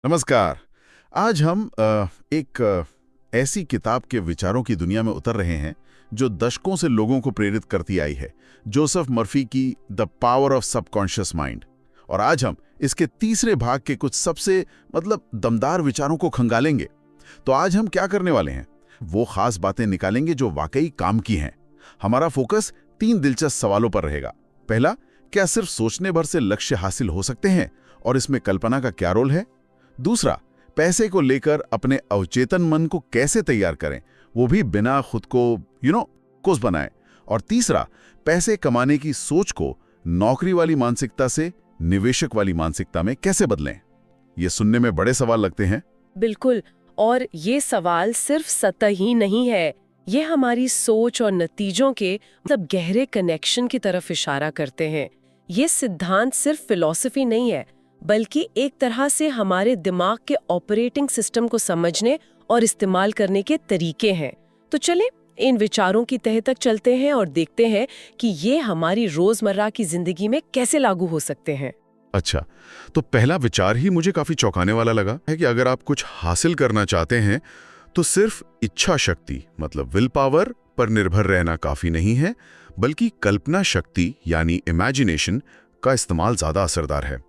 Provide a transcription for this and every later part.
नमस्कार। आज हम एक ऐसी किताब के विचारों की दुनिया में उतर रहे हैं जो दशकों से लोगों को प्रेरित करती आई है, जोसेफ मर्फी की the power of subconscious mind. और आज हम इसके तीसरे भाग के कुछ सबसे दमदार विचारों को खंगालेंगे। तो आज हम क्या करने वाले हैं, वो खास बातें निकालेंगे जो वाकई काम की हैं। हमारा फोकस 3 दिलचस्प सवालों पर रहेगा। पहला, क्या सिर्फ सोचने भर से लक्ष्य हासिल हो सकते हैं और इसमें कल्पना का क्या रोल है। दूसरा, पैसे को लेकर अपने अवचेतन मन को कैसे तैयार करें, वो भी बिना खुद को कोस बनाए। और तीसरा, पैसे कमाने की सोच को नौकरी वाली मानसिकता से निवेशक वाली मानसिकता में कैसे बदलें। ये सुनने में बड़े सवाल लगते हैं। बिल्कुल, और ये सवाल सिर्फ सतही नहीं है, ये हमारी सोच और नतीजों के गहरे कनेक्शन की तरफ इशारा करते हैं। ये सिद्धांत सिर्फ फिलॉसफी नहीं है, बल्कि एक तरह से हमारे दिमाग के ऑपरेटिंग सिस्टम को समझने और इस्तेमाल करने के तरीके हैं। तो चलें इन विचारों की तह तक चलते हैं और देखते हैं कि ये हमारी रोजमर्रा की जिंदगी में कैसे लागू हो सकते हैं। अच्छा, तो पहला विचार ही मुझे काफी चौंकाने वाला लगा है कि अगर आप कुछ हासिल करना चाहते हैं तो सिर्फ इच्छा शक्ति विल पावर पर निर्भर रहना काफी नहीं है, बल्कि कल्पना शक्ति यानी इमेजिनेशन का इस्तेमाल ज्यादा असरदार है।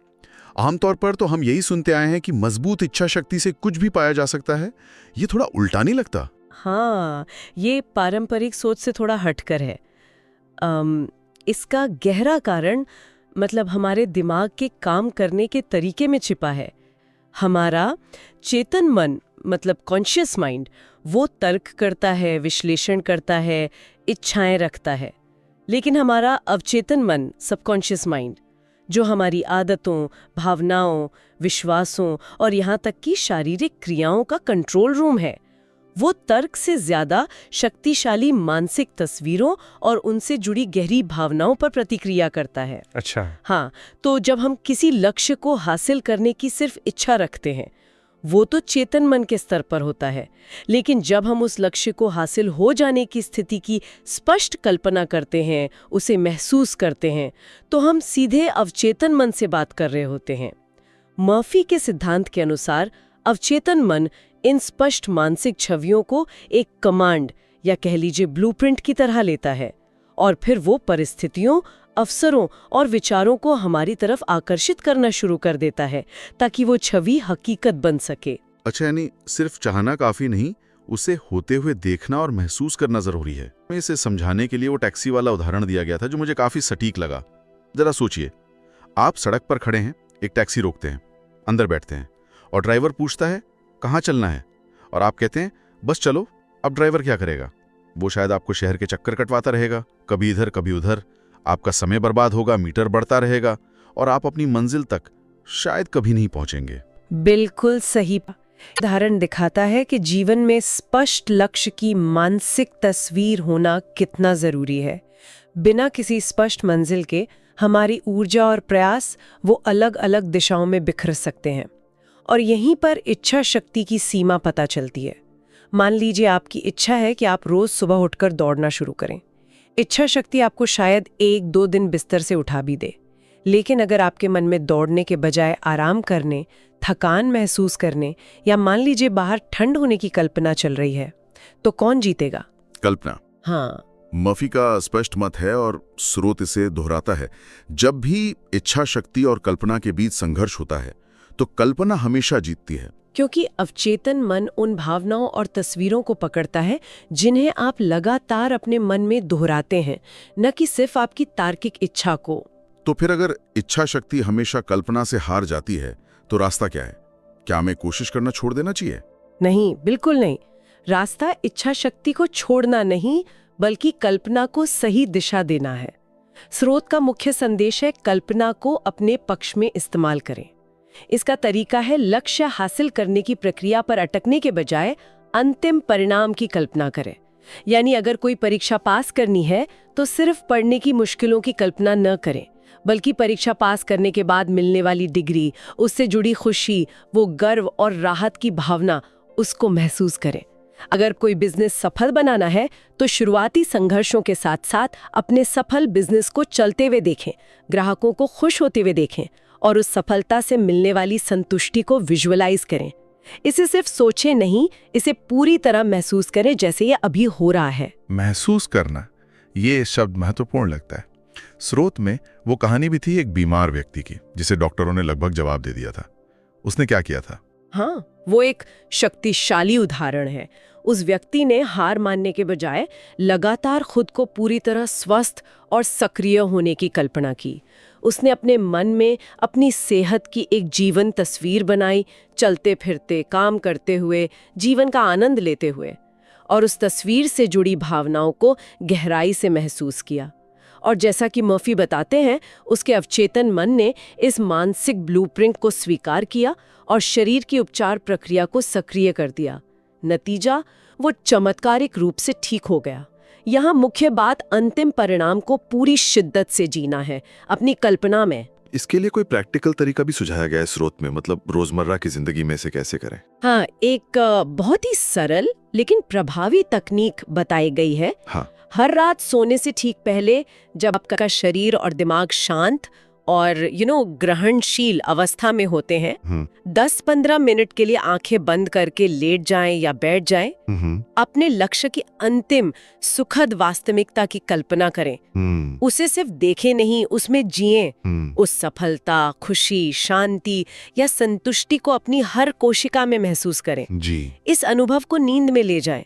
आमतौर पर तो हम यही सुनते आए हैं कि मजबूत इच्छा शक्ति से कुछ भी पाया जा सकता है। ये थोड़ा उल्टा नहीं लगता? हाँ, ये पारंपरिक सोच से थोड़ा हटकर है। इसका गहरा कारण हमारे दिमाग के काम करने के तरीके में छिपा है। हमारा चेतन मन कॉन्शियस माइंड वो तर्क करता है, विश्लेषण करता है, इच्छाएं रखता है। लेकिन हमारा अवचेतन मन सबकॉन्शियस माइंड जो हमारी आदतों, भावनाओं, विश्वासों और यहाँ तक कि शारीरिक क्रियाओं का कंट्रोल रूम है, वो तर्क से ज्यादा शक्तिशाली मानसिक तस्वीरों और उनसे जुड़ी गहरी भावनाओं पर प्रतिक्रिया करता है। अच्छा। हाँ, तो जब हम किसी लक्ष्य को हासिल करने की सिर्फ इच्छा रखते हैं, वो तो चेतन मन के स्तर पर होता है। लेकिन जब हम उस लक्ष्य को हासिल हो जाने की स्थिति की स्पष्ट कल्पना करते हैं, उसे महसूस करते हैं, तो हम सीधे अवचेतन मन से बात कर रहे होते हैं। मर्फी के सिद्धांत के अनुसार अवचेतन मन इन स्पष्ट मानसिक छवियों को एक कमांड या कह लीजिए ब्लूप्रिंट की तरह लेता है और फिर वो परिस्थितियों, अवसरों और विचारों को हमारी तरफ आकर्षित करना शुरू कर देता है ताकि वो छवि हकीकत बन सके। अच्छा, यानी सिर्फ चाहना काफी नहीं, उसे होते हुए देखना और महसूस करना जरूरी है। इसे समझाने के लिए वो टैक्सी वाला उदाहरण दिया गया था जो मुझे काफी सटीक लगा। जरा सोचिए, आप सड़क पर खड़े हैं, एक टैक्सी रोकते हैं, अंदर बैठते हैं और ड्राइवर पूछता है कहाँ चलना है, और आप कहते हैं बस चलो। अब ड्राइवर क्या करेगा? वो शायद आपको शहर के चक्कर कटवाता रहेगा, कभी इधर कभी उधर। आपका समय बर्बाद होगा, मीटर बढ़ता रहेगा और आप अपनी मंजिल तक शायद कभी नहीं पहुंचेंगे। बिल्कुल सही। उदाहरण दिखाता है कि जीवन में स्पष्ट लक्ष्य की मानसिक तस्वीर होना कितना जरूरी है। बिना किसी स्पष्ट मंजिल के हमारी ऊर्जा और प्रयास वो अलग अलग दिशाओं में बिखर सकते हैं, और यहीं पर इच्छा शक्ति की सीमा पता चलती है। मान लीजिए आपकी इच्छा है कि आप रोज सुबह उठकर दौड़ना शुरू करें। इच्छा शक्ति आपको शायद 1-2 दिन बिस्तर से उठा भी दे, लेकिन अगर आपके मन में दौड़ने के बजाय आराम करने, थकान महसूस करने या मान लीजिए बाहर ठंड होने की कल्पना चल रही है, तो कौन जीतेगा? कल्पना। हाँ, मर्फी का स्पष्ट मत है और स्रोत इसे दोहराता है। जब भी इच्छा शक्ति और कल्पना के बीच संघर्ष होता है तो कल्पना हमेशा जीतती है, क्योंकि अवचेतन मन उन भावनाओं और तस्वीरों को पकड़ता है जिन्हें आप लगातार अपने मन में दोहराते हैं, न कि सिर्फ आपकी तार्किक इच्छा को। तो फिर अगर इच्छा शक्ति हमेशा कल्पना से हार जाती है तो रास्ता क्या है? क्या हमें कोशिश करना छोड़ देना चाहिए? नहीं, बिल्कुल नहीं। रास्ता इच्छा शक्ति को छोड़ना नहीं, बल्कि कल्पना को सही दिशा देना है। स्रोत का मुख्य संदेश है कल्पना को अपने पक्ष में इस्तेमाल करें। इसका तरीका है लक्ष्य हासिल करने की प्रक्रिया पर अटकने के बजाय अंतिम परिणाम की कल्पना करें। यानी अगर कोई परीक्षा पास करनी है तो सिर्फ पढ़ने की मुश्किलों की कल्पना न करें, बल्कि परीक्षा पास करने के बाद मिलने वाली डिग्री, उससे जुड़ी खुशी, वो गर्व और राहत की भावना, उसको महसूस करें। अगर कोई बिजनेस सफल बनाना है तो शुरुआती संघर्षों के साथ साथ अपने सफल बिजनेस को चलते हुए देखें, ग्राहकों को खुश होते हुए देखें और उस सफलता से मिलने वाली संतुष्टि को विजुअलाइज करें। इसे सिर्फ सोचें नहीं, इसे पूरी तरह महसूस करें जैसे ये अभी हो रहा है। महसूस करना, ये शब्द महत्वपूर्ण लगता है। स्रोत में वो कहानी भी थी एक बीमार व्यक्ति की, जिसे डॉक्टरों ने लगभग जवाब दे दिया था। उसने क्या किया था? हाँ, वो एक शक्तिशाली उदाहरण है। उस व्यक्ति ने हार मानने के बजाय लगातार खुद को पूरी तरह स्वस्थ और सक्रिय होने की कल्पना की। उसने अपने मन में अपनी सेहत की एक जीवन तस्वीर बनाई, चलते फिरते, काम करते हुए, जीवन का आनंद लेते हुए, और उस तस्वीर से जुड़ी भावनाओं को गहराई से महसूस किया। और जैसा कि मर्फी बताते हैं, उसके अवचेतन मन ने इस मानसिक ब्लूप्रिंट को स्वीकार किया और शरीर की उपचार प्रक्रिया को सक्रिय कर दिया। नतीजा, वो चमत्कारिक रूप से ठीक हो गया। यहाँ मुख्य बात अंतिम परिणाम को पूरी शिद्दत से जीना है, अपनी कल्पना में। इसके लिए कोई प्रैक्टिकल तरीका भी सुझाया गया है स्रोत में, मतलब रोजमर्रा की जिंदगी में इसे कैसे करें? हाँ, एक बहुत ही सरल लेकिन प्रभावी तकनीक बताई गई है। हाँ। हर रात सोने से ठीक पहले, जब आपका शरीर और दिमाग शांत और ग्रहणशील अवस्था में होते हैं, 10-15 मिनट के लिए आंखें बंद करके लेट जाएं या बैठ जाएं। अपने लक्ष्य की अंतिम सुखद वास्तविकता की कल्पना करें। उसे सिर्फ देखें नहीं, उसमें जिएं। उस सफलता, खुशी, शांति या संतुष्टि को अपनी हर कोशिका में महसूस करें। जी। इस अनुभव को नींद में ले जाएं।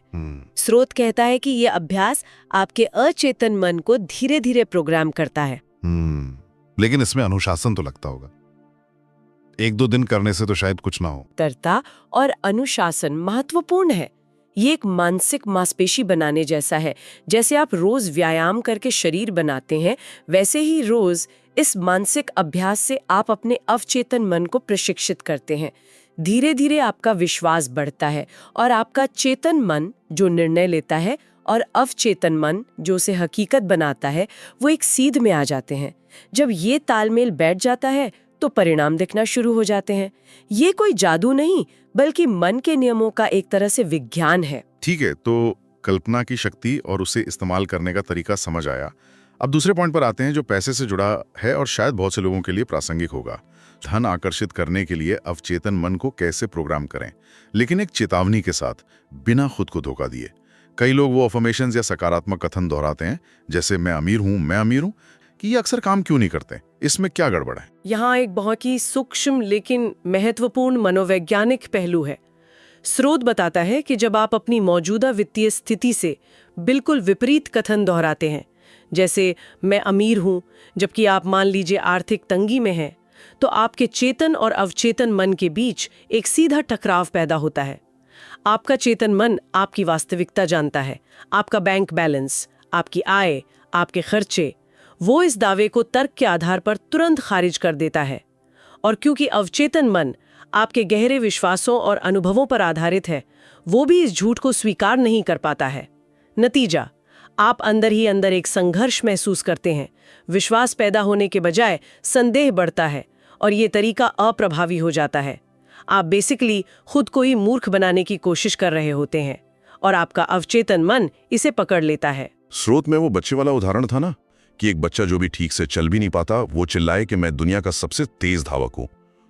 स्रोत कहता है कि यह अभ्यास आपके अचेतन मन को धीरे धीरे प्रोग्राम करता है। लेकिन इसमें अनुशासन तो लगता होगा। 1-2 दिन करने से तो शायद कुछ ना हो। तरता और अनुशासन महत्वपूर्ण है। ये एक मानसिक मांसपेशी बनाने जैसा है। जैसे आप रोज व्यायाम करके शरीर बनाते हैं, वैसे ही रोज इस मानसिक अभ्यास से आप अपने अवचेतन मन को प्रशिक्षित करते हैं। धीरे धीरे आपका विश्वास बढ़ता है और आपका चेतन मन जो निर्णय लेता है और अवचेतन मन जो उसे हकीकत बनाता है, वो एक सीध में आ जाते हैं। जब ये तालमेल बैठ जाता है तो परिणाम दिखना शुरू हो जाते हैं। ये कोई जादू नहीं, बल्कि मन के नियमों का एक तरह से विज्ञान है। ठीक है, तो कल्पना की शक्ति और उसे इस्तेमाल करने का तरीका समझ आया। अब दूसरे पॉइंट पर आते हैं जो पैसे से जुड़ा है और शायद बहुत से लोगों के लिए प्रासंगिक होगा। धन आकर्षित करने के लिए अवचेतन मन को कैसे प्रोग्राम करें, लेकिन एक चेतावनी के साथ, बिना खुद को धोखा दिए। कई लोग वो अफर्मेशंस या सकारात्मक कथन दोहराते हैं, जैसे मैं अमीर हूं, कि ये अक्सर काम क्यों नहीं करते? इसमें क्या गड़बड़ है? यहाँ एक बहुत ही सूक्ष्म लेकिन महत्वपूर्ण मनोवैज्ञानिक पहलू है। स्रोत बताता है कि जब आप अपनी मौजूदा वित्तीय स्थिति से बिल्कुल विपरीत कथन दोहराते हैं, जैसे मैं अमीर हूं, जबकि आप मान लीजिए आर्थिक तंगी में हैं, तो आपके चेतन और अवचेतन मन के बीच एक सीधा टकराव पैदा होता है। आपका चेतन मन आपकी वास्तविकता जानता है, आपका बैंक बैलेंस, आपकी आय, आपके खर्चे। वो इस दावे को तर्क के आधार पर तुरंत खारिज कर देता है। और क्योंकि अवचेतन मन आपके गहरे विश्वासों और अनुभवों पर आधारित है, वो भी इस झूठ को स्वीकार नहीं कर पाता है। नतीजा, आप अंदर ही अंदर एक संघर्ष महसूस करते हैं। विश्वास पैदा होने के बजाय संदेह बढ़ता है और ये तरीका अप्रभावी हो जाता है। आप बेसिकली खुद को ही मूर्ख बनाने की कोशिश कर रहे होते हैं और आपका अवचेतन मन इसे पकड़ लेता है। स्रोत में वो बच्चे वाला उदाहरण था ना, कि एक बच्चा जो भी ठीक से चल भी नहीं पाता, वो चिल्लाए कि मैं दुनिया का सबसे तेज धावक हूं,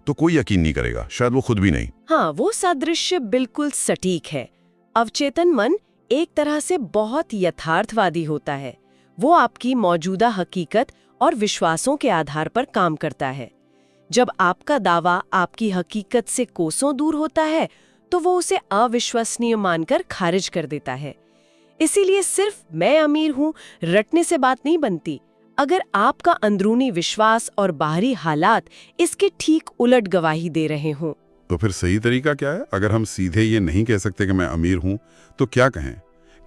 तो कोई यकीन नहीं करेगा, शायद वो खुद भी नहीं। हाँ, वो सादृश्य बिल्कुल सटीक है। अवचेतन मन एक तरह से बहुत यथार्थवादी होता है। वो आपकी मौजूदा हकीकत और विश्वासों के आधार पर काम करता है। जब आपका दावा आपकी हकीकत से कोसों दूर होता है, तो वो उसे अविश्वसनीय मानकर खारिज कर देता है। इसीलिए सिर्फ मैं अमीर हूं रटने से बात नहीं बनती। अगर आपका अंदरूनी विश्वास और बाहरी हालात इसके ठीक उलट गवाही दे रहे हों। तो फिर सही तरीका क्या है? अगर हम सीधे ये नहीं कह सकते कि मैं अमीर हूं, तो क्या कहें?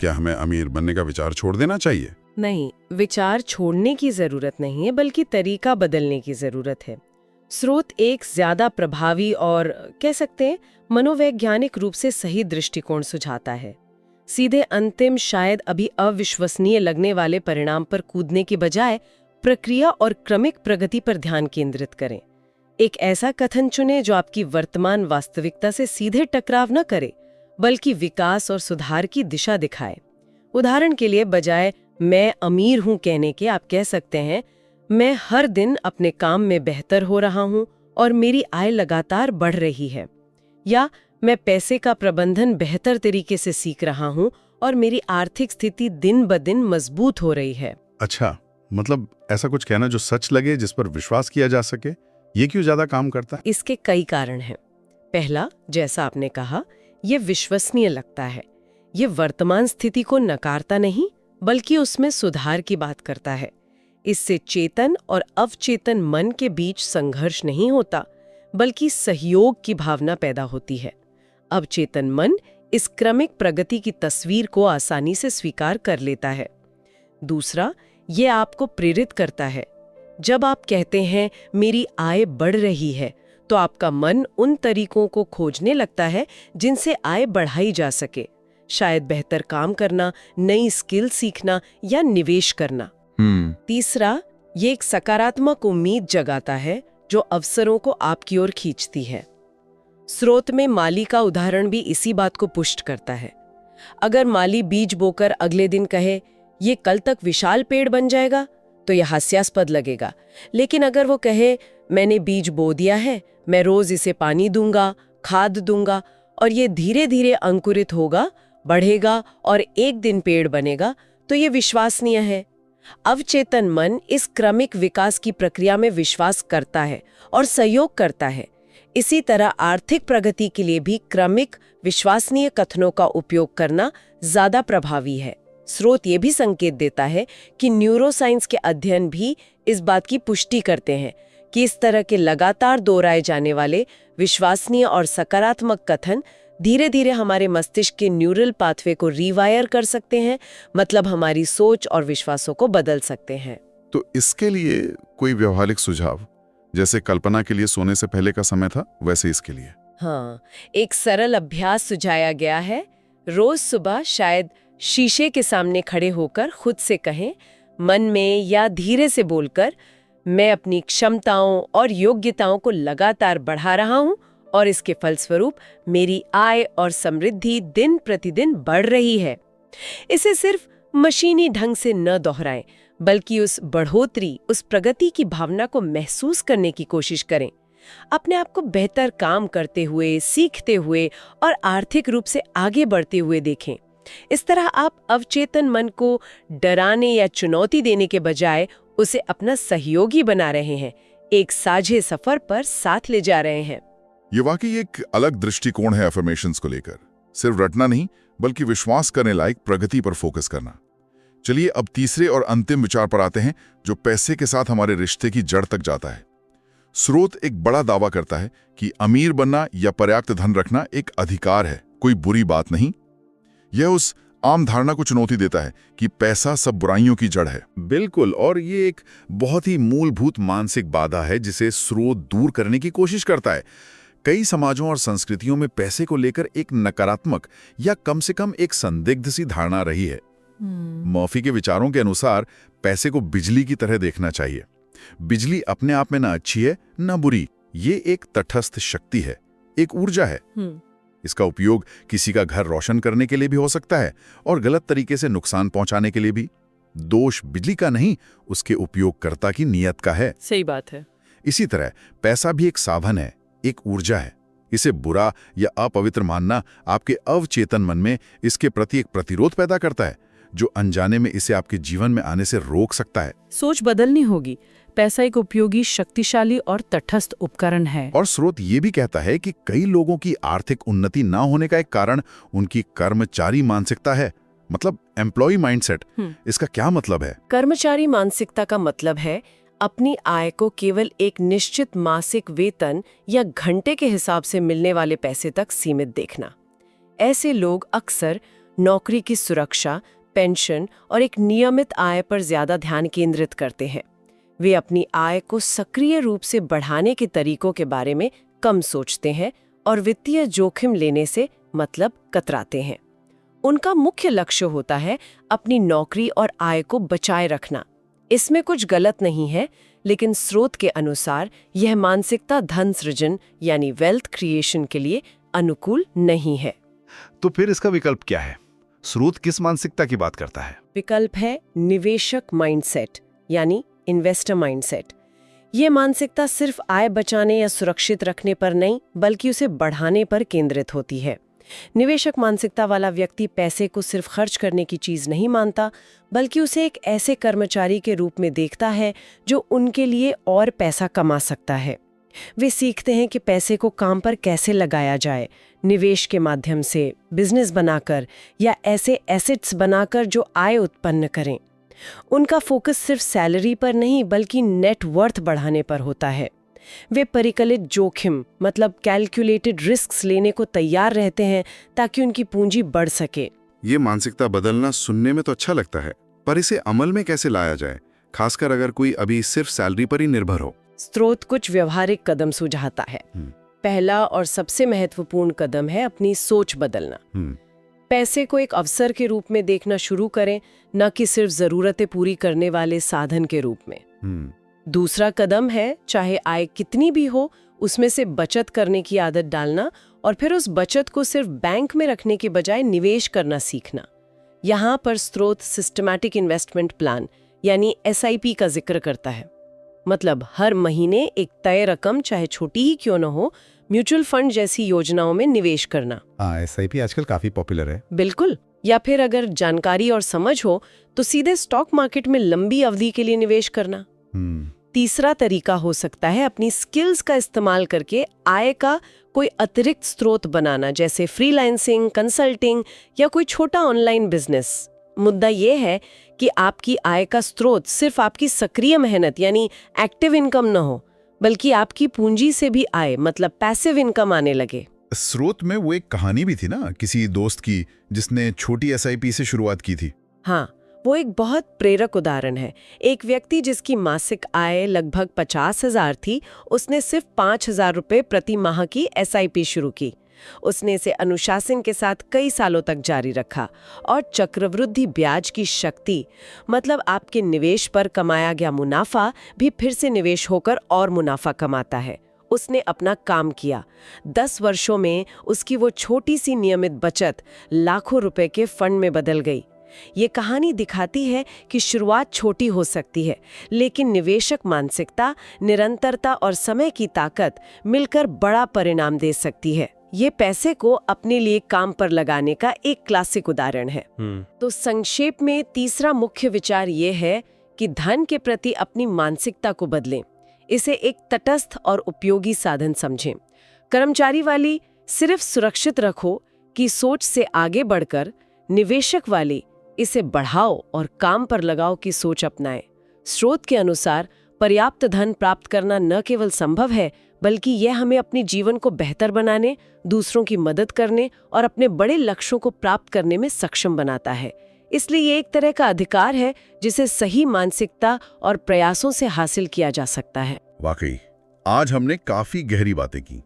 क्या हमें अमीर बनने का विचार छोड़ देना चाहिए? नहीं, विचार छोड़ने की जरूरत नहीं है, बल्कि तरीका बदलने की जरूरत है। स्रोत एक ज्यादा प्रभावी और कह सकते हैं मनोवैज्ञानिक रूप से सही दृष्टिकोण सुझाता है। सीधे अंतिम, शायद अभी अविश्वसनीय लगने वाले परिणाम पर कूदने के बजाय प्रक्रिया और क्रमिक प्रगति पर ध्यान केंद्रित करें। एक ऐसा कथन चुनें जो आपकी वर्तमान वास्तविकता से सीधे टकराव न करे, बल्कि विकास और सुधार की दिशा दिखाए। उदाहरण के लिए, बजाय मैं अमीर हूं कहने के आप कह सकते हैं, मैं हर दिन अपने काम में बेहतर हो रहा हूँ और मेरी आय लगातार बढ़ रही है। या मैं पैसे का प्रबंधन बेहतर तरीके से सीख रहा हूँ और मेरी आर्थिक स्थिति दिन ब दिन मजबूत हो रही है। अच्छा, मतलब ऐसा कुछ कहना जो सच लगे, जिस पर विश्वास किया जा सके, ये क्यों ज्यादा काम करता है? इसके कई कारण हैं। पहला, जैसा आपने कहा, ये विश्वसनीय लगता है। ये वर्तमान स्थिति को नकारता नहीं, बल्कि उसमें सुधार की बात करता है। इससे चेतन और अवचेतन मन के बीच संघर्ष नहीं होता, बल्कि सहयोग की भावना पैदा होती है। अवचेतन मन इस क्रमिक प्रगति की तस्वीर को आसानी से स्वीकार कर लेता है। दूसरा, ये आपको प्रेरित करता है। जब आप कहते हैं मेरी आय बढ़ रही है, तो आपका मन उन तरीकों को खोजने लगता है जिनसे आय बढ़ाई जा सके। शायद बेहतर काम करना, नई स्किल सीखना या निवेश करना। तीसरा, ये एक सकारात्मक उम्मीद जगाता है जो अवसरों को आपकी ओर खींचती है। स्रोत में माली का उदाहरण भी इसी बात को पुष्ट करता है। अगर माली बीज बोकर अगले दिन कहे ये कल तक विशाल पेड़ बन जाएगा, तो यह हास्यास्पद लगेगा। लेकिन अगर वो कहे मैंने बीज बो दिया है, मैं रोज इसे पानी दूंगा, खाद दूंगा और ये धीरे धीरे अंकुरित होगा, बढ़ेगा और एक दिन पेड़ बनेगा, तो ये विश्वसनीय है। अवचेतन मन इस क्रमिक विकास की प्रक्रिया में विश्वास करता है और सहयोग करता है। इसी तरह आर्थिक प्रगति के लिए भी क्रमिक विश्वसनीय कथनों का उपयोग करना ज्यादा प्रभावी है। स्रोत ये भी संकेत देता है कि न्यूरोसाइंस के अध्ययन भी इस बात की पुष्टि करते हैं कि इस तरह के लगातार दोहराए जाने वाले विश्वसनीय और सकारात्मक कथन धीरे धीरे हमारे मस्तिष्क के न्यूरल पाथवे को रीवायर कर सकते हैं, मतलब हमारी सोच और विश्वासों को बदल सकते हैं। तो इसके लिए कोई व्यवहारिक सुझाव, जैसे कल्पना के लिए सोने से पहले का समय था, वैसे इसके लिए? हाँ, एक सरल अभ्यास सुझाया गया है। रोज सुबह शायद शीशे के सामने खड़े होकर खुद से कहें, मन में या धीरे से बोलकर, मैं अपनी क्षमताओं और योग्यताओं को लगातार बढ़ा रहा हूँ और इसके फलस्वरूप मेरी आय और समृद्धि दिन प्रतिदिन बढ़ रही है। इसे सिर्फ मशीनी ढंग से न दोहराएं, बल्कि उस बढ़ोतरी, उस प्रगति की भावना को महसूस करने की कोशिश करें। अपने आप को बेहतर काम करते हुए, सीखते हुए और आर्थिक रूप से आगे बढ़ते हुए देखें। इस तरह आप अवचेतन मन को डराने या चुनौती देने के बजाय उसे अपना सहयोगी बना रहे हैं, एक साझे सफर पर साथ ले जा रहे हैं। ये वाकई एक अलग दृष्टिकोण है अफर्मेशंस को लेकर। सिर्फ रटना नहीं, बल्कि विश्वास करने लायक प्रगति पर फोकस करना। चलिए अब तीसरे और अंतिम विचार पर आते हैं, जो पैसे के साथ हमारे रिश्ते की जड़ तक जाता है। स्रोत एक बड़ा दावा करता है कि अमीर बनना या पर्याप्त धन रखना एक अधिकार है, कोई बुरी बात नहीं। यह उस आम धारणा को चुनौती देता है कि पैसा सब बुराइयों की जड़ है। बिल्कुल, और ये एक बहुत ही मूलभूत मानसिक बाधा है जिसे स्रोत दूर करने की कोशिश करता है। कई समाजों और संस्कृतियों में पैसे को लेकर एक नकारात्मक या कम से कम एक संदिग्ध सी धारणा रही है। मर्फी के विचारों के अनुसार पैसे को बिजली की तरह देखना चाहिए। बिजली अपने आप में ना अच्छी है ना बुरी, ये एक तटस्थ शक्ति है, एक ऊर्जा है। इसका उपयोग किसी का घर रोशन करने के लिए भी हो सकता है और गलत तरीके से नुकसान पहुंचाने के लिए भी। दोष बिजली का नहीं, उसके उपयोगकर्ता की नीयत का है। सही बात है। इसी तरह पैसा भी एक साधन है, एक ऊर्जा है। इसे बुरा या अपवित्र मानना आपके अवचेतन मन में इसके प्रति एक प्रतिरोध पैदा करता है, जो अनजाने में इसे आपके जीवन में आने से रोक सकता है। सोच बदलनी होगी। पैसा एक उपयोगी, शक्तिशाली और तटस्थ उपकरण है। और स्रोत ये भी कहता है कि कई लोगों की आर्थिक उन्नति ना होने का एक कारण उनकी कर्मचारी मानसिकता है, मतलब एम्प्लॉय माइंडसेट। इसका क्या मतलब है? कर्मचारी मानसिकता का मतलब है अपनी आय को केवल एक निश्चित मासिक वेतन या घंटे के हिसाब से मिलने वाले पैसे तक सीमित देखना। ऐसे लोग अक्सर नौकरी की सुरक्षा, पेंशन और एक नियमित आय पर ज्यादा ध्यान केंद्रित करते हैं। वे अपनी आय को सक्रिय रूप से बढ़ाने के तरीकों के बारे में कम सोचते हैं और वित्तीय जोखिम लेने से मतलब कतराते हैं। उनका मुख्य लक्ष्य होता है अपनी नौकरी और आय को बचाए रखना। इसमें कुछ गलत नहीं है, लेकिन स्रोत के अनुसार यह मानसिकता धन सृजन यानी वेल्थ क्रिएशन के लिए अनुकूल नहीं है। तो फिर इसका विकल्प क्या है? स्रोत किस मानसिकता की बात करता है? विकल्प है निवेशक माइंडसेट, यानी इन्वेस्टर माइंडसेट। ये मानसिकता सिर्फ आय बचाने या सुरक्षित रखने पर नहीं, बल्कि उसे बढ़ाने पर केंद्रित होती है। निवेशक मानसिकता वाला व्यक्ति पैसे को सिर्फ खर्च करने की चीज नहीं मानता, बल्कि उसे एक ऐसे कर्मचारी के रूप में देखता है जो उनके लिए और पैसा कमा सकता है। वे सीखते हैं कि पैसे को काम पर कैसे लगाया जाए, निवेश के माध्यम से, बिजनेस बनाकर या ऐसे एसेट्स बनाकर जो आय उत्पन्न करें। उनका फोकस सिर्फ सैलरी पर नहीं, बल्कि नेट वर्थ बढ़ाने पर होता है। वे परिकलित जोखिम मतलब कैलकुलेटेड रिस्क्स लेने को तैयार रहते हैं ताकि उनकी पूंजी बढ़ सके। ये मानसिकता बदलना सुनने में तो अच्छा लगता है, पर इसे अमल में कैसे लाया जाए, खासकर अगर कोई अभी सिर्फ सैलरी पर ही निर्भर हो? स्रोत कुछ व्यवहारिक कदम सुझाता है। पहला और सबसे महत्वपूर्ण कदम है अपनी सोच बदलना। पैसे को एक अवसर के रूप में देखना शुरू करें, न कि सिर्फ जरूरतें पूरी करने वाले साधन के रूप में। दूसरा कदम है, चाहे आय कितनी भी हो, उसमें से बचत करने की आदत डालना और फिर उस बचत को सिर्फ बैंक में रखने के बजाय निवेश करना सीखना। यहाँ पर स्रोत सिस्टमैटिक इन्वेस्टमेंट प्लान यानी SIP का जिक्र करता है। मतलब हर महीने एक तय रकम, चाहे छोटी ही क्यों न हो, म्यूचुअल फंड जैसी योजनाओं में निवेश करना। SIP आजकल काफी पॉपुलर है। बिल्कुल। या फिर अगर जानकारी और समझ हो तो सीधे स्टॉक मार्केट में लंबी अवधि के लिए निवेश करना। तीसरा तरीका हो सकता है अपनी स्किल्स का इस्तेमाल करके आय का कोई अतिरिक्त स्रोत बनाना, जैसे फ्रीलांसिंग, कंसल्टिंग या कोई छोटा ऑनलाइन बिजनेस। मुद्दा यह है कि आपकी आय का स्रोत सिर्फ आपकी सक्रिय मेहनत यानी एक्टिव इनकम न हो, बल्कि आपकी पूंजी से भी आय मतलब पैसिव इनकम आने लगे। स्रोत में वो एक कहानी भी थी ना, किसी दोस्त की जिसने छोटी SIP से शुरुआत की थी। हाँ, वो एक बहुत प्रेरक उदाहरण है। एक व्यक्ति जिसकी मासिक आय लगभग 50,000 थी, उसने सिर्फ 5,000 रुपये प्रति माह की SIP शुरू की। उसने इसे अनुशासन के साथ कई सालों तक जारी रखा और चक्रवृद्धि ब्याज की शक्ति मतलब आपके निवेश पर कमाया गया मुनाफा भी फिर से निवेश होकर और मुनाफा कमाता है। उसने अपना काम किया। 10 वर्षों में उसकी वो छोटी सी नियमित बचत लाखों रुपए के फंड में बदल गई। ये कहानी दिखाती है कि शुरुआत छोटी हो सकती है, लेकिन निवेशक मानसिकता, निरंतरता और समय की ताकत मिलकर बड़ा परिणाम दे सकती है। ये पैसे को अपने लिए काम पर लगाने का एक क्लासिक उदाहरण है। तो संक्षेप में तीसरा मुख्य विचार ये है कि धन के प्रति अपनी मानसिकता को बदलें। इसे एक तटस्थ और उपयोगी साधन समझें। कर्मचारी वाली सिर्फ सुरक्षित रखो की सोच से आगे बढ़कर निवेशक वाली इसे बढ़ाओ और काम पर लगाओ की सोच अपनाएं। स्रोत के अनुसार पर्याप्त धन प्राप्त करना न केवल संभव है, बल्कि यह हमें अपने जीवन को बेहतर बनाने, दूसरों की मदद करने और अपने बड़े लक्ष्यों को प्राप्त करने में सक्षम बनाता है। इसलिए ये एक तरह का अधिकार है जिसे सही मानसिकता और प्रयासों से हासिल किया जा सकता है। वाकई आज हमने काफी गहरी बातें की।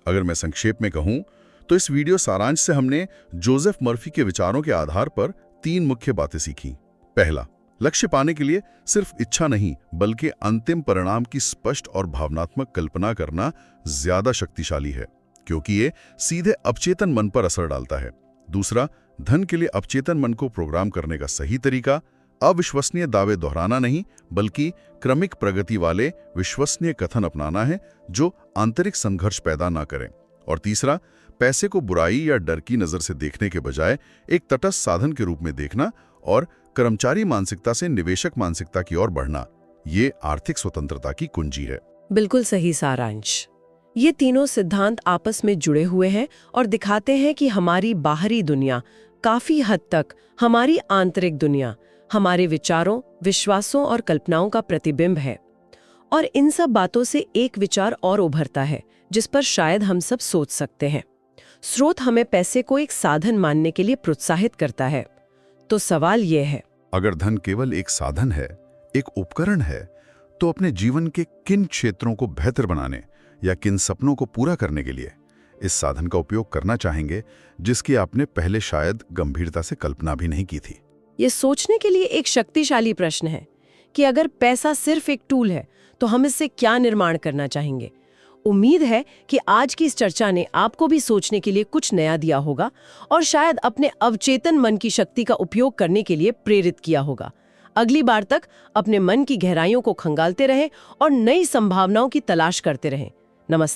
अगर मैं संक्षेप में कहूं तो इस वीडियो सारांश से हमने जोसेफ मर्फी के विचारों के आधार पर 3 मुख्य बातें सीखी। पहला, लक्ष्य पाने के लिए सिर्फ इच्छा नहीं, बल्कि अंतिम परिणाम की स्पष्ट और भावनात्मक कल्पना करना ज्यादा शक्तिशाली है, क्योंकि ये सीधे अवचेतन मन पर असर डालता है। दूसरा, धन के लिए अवचेतन मन को प्रोग्राम करने का सही तरीका अविश्वसनीय दावे दोहराना नहीं, बल्कि क्रमिक प्रगति वाले विश्वसनीय कथन अपनाना है जो आंतरिक संघर्ष पैदा ना करें। और तीसरा, पैसे को बुराई या डर की नजर से देखने के बजाय एक तटस्थ साधन के रूप में देखना और कर्मचारी मानसिकता से निवेशक मानसिकता की ओर बढ़ना, ये आर्थिक स्वतंत्रता की कुंजी है। बिल्कुल सही सारांश। ये तीनों सिद्धांत आपस में जुड़े हुए हैं और दिखाते हैं कि हमारी बाहरी दुनिया काफी हद तक हमारी आंतरिक दुनिया, हमारे विचारों, विश्वासों और कल्पनाओं का प्रतिबिंब है। और इन सब बातों से एक विचार और उभरता है जिस पर शायद हम सब सोच सकते हैं। स्रोत हमें पैसे को एक साधन मानने के लिए प्रोत्साहित करता है। तो सवाल यह है, अगर धन केवल एक साधन है, एक उपकरण है, तो अपने जीवन के किन क्षेत्रों को बेहतर बनाने या किन सपनों को पूरा करने के लिए इस साधन का उपयोग करना चाहेंगे, जिसकी आपने पहले शायद गंभीरता से कल्पना भी नहीं की थी? ये सोचने के लिए एक शक्तिशाली प्रश्न है कि अगर पैसा सिर्फ एक टूल है तो हम इससे क्या निर्माण करना चाहेंगे। उम्मीद है कि आज की इस चर्चा ने आपको भी सोचने के लिए कुछ नया दिया होगा और शायद अपने अवचेतन मन की शक्ति का उपयोग करने के लिए प्रेरित किया होगा। अगली बार तक अपने मन की गहराइयों को खंगालते रहें और नई संभावनाओं की तलाश करते रहें। नमस्ते।